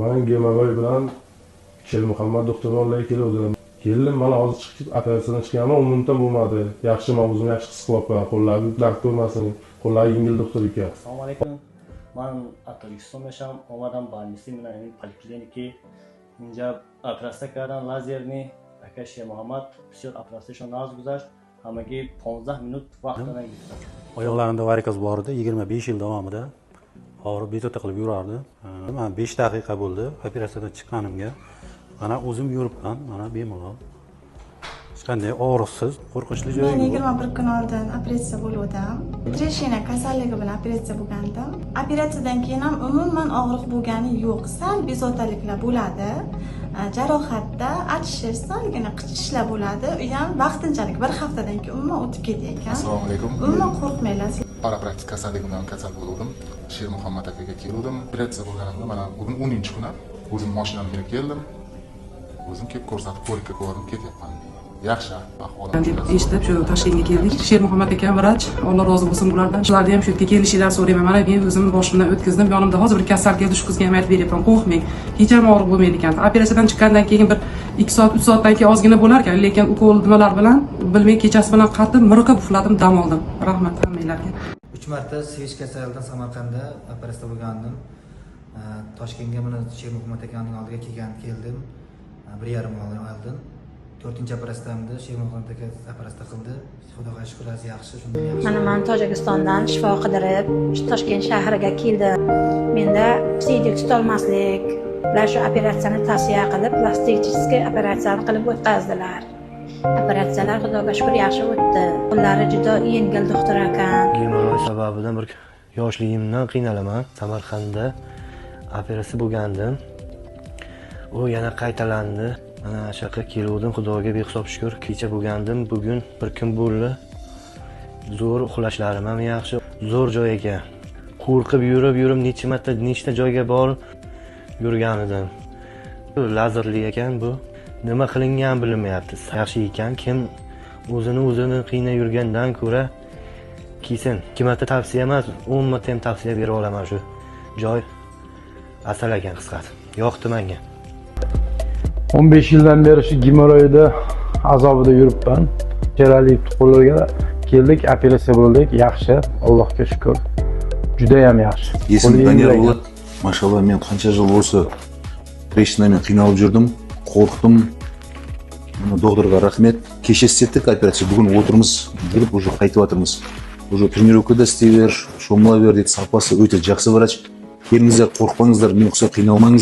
Men gemavoy bilan Shermuhammad doktorlarga keldim. Keldim, mana hozir chiqib operatsiyadan chiqqanim 10 minutda bo'lmadi. Yaxshi, men o'zimni yaxshi his qilyapman. Qo'llarim dard ko'rmasin. Qo'llari yengil doktor ekan. Assalomu alaykum. Men Atal Yusuf Mesham, Omadan Balnisi bilan polikliniki inja operatsiya qilgan lazerni aka Shermuhammad все operatsiya naz guzasht. Hammaga 15 minut vaqtdan ketdi. Oyoqlarimda varikoz bor edi, 25 yil davomida og'rib bezovta qilib yurardi. Men 5 daqiqa bo'ldi operatsiyadan chiqqanimga. Mana o'zim yuribman, mana bemalol. Hech qanday og'riqsiz, qo'rqinchli joyi yo'q. Men 21 kun oldin operatsiya bo'lgandim. Treshina kasalligi bilan operatsiya bo'lgandim. Operatsiyadan keyin ham umuman og'riq bo'lgani yo'q. Sal bezovtaliklar bo'ladi. Jarohatda achishish, salgina qichishishlar bo'ladi. U ham vaqtinchalik, bir haftadan keyin umuman o'tib ketadi ekan. Assalomu alaykum. Umuman qo'rqmanglar. Parapraktik kasallik bilan kasal bo'ldim. Shermuhammad akaga keldim. Operatsiya bo'lganimda mana bugun 10-kun. O'zim mashinamga minib keldim. O'zim kelib ko'rsatib, ko'rikka ko'rdim, ketyapman. Yaxshi ahvolim. deb eshitib shu Toshkentga keldik. Shermuhammad aka vrach, Alloh rozi bo'lsin ulardan. Shularni ham shu yerga kelishinglarni so'rayman. Mana men o'zim boshimdan o'tkazdim. Yonimda hozir bir kasal keldi, shu qizga ham aytib beryapman. Qo'rqmang. Kecha ham og'riq bo'lmaydi ekan. Operatsiyadan chiqqandan keyin bir 2 soat, 3 soatdan keyin ozgina bo'lar ekan, lekin ukol nimalar bilan bilmay kechasi bilan qattiq miriqib uxladim, dam oldim. Rahmat hammanglarga. 3 marta Switch kasaldan Samarqandda operatsiya bo'lgandim. Toshkentga mana Shermuhammad akaning oldiga keldim. 1,5 oy oldin. 4-operatsiyamda Shermuhammad aka operatsiya qildi. Xudoga shukr, yaxshi, shunday yaxshi. Mana men Tojikistondan shifo qidirib, Toshkent shahriga keldim. Menda siydik tutolmaslik, ular shu operatsiyani tavsiya qilib, plastik operatsiyani qilib o'tkazdilar. Operatsiyalar Xudoga shukr yaxshi o'tdi. Qo'llari juda yengil doktor ekan. Gemoroy sababidan bir yoshligimdan qiynalaman. Samarqandda operatsiya bo'lgandim. U yana qaytalandi. Mana shu yoqqa keldim, Xudoga behisob shukr. Kecha bo'lgandim, bugun bir kun bo'ldi. Zo'r uxlashlarim ham yaxshi. Zo'r joy ekan. Qo'rqib yurib, necha marta nechta joyga borib yurgan edim. Lazerli ekan bu. Nima qilingan bilmayapti. Yaxshi ekan, kim o'zini qiynab yurgandan ko'ra kelsin. 2 marta tavsiya emas, 10 marta ham tavsiya bera olaman shu. Joy asal ekan qisqasi. Yoqdi menga. 15 yildan beri shu gemoroyda azobida yuribman. Cherali qo'llarga keldik, operatsiya bo'ldik, yaxshi, Allohga shukr. Juda ham yaxshi. Esimdan bo'lib, mashallah, men qancha yil bo'lsa treshinadan qiynalib yurdim, qo'rqdim. Mana doktorga rahmat. Kecha istetdik operatsiya, bugun o'tirmiz, kelib уже qaytyapmiz. Уже trenirovkada istayver, sho'mlaver deb sapasi o'ta yaxshi vrach. Kelingizlar, qo'rqmangizlar, men o'xshab qiynalmangizlar.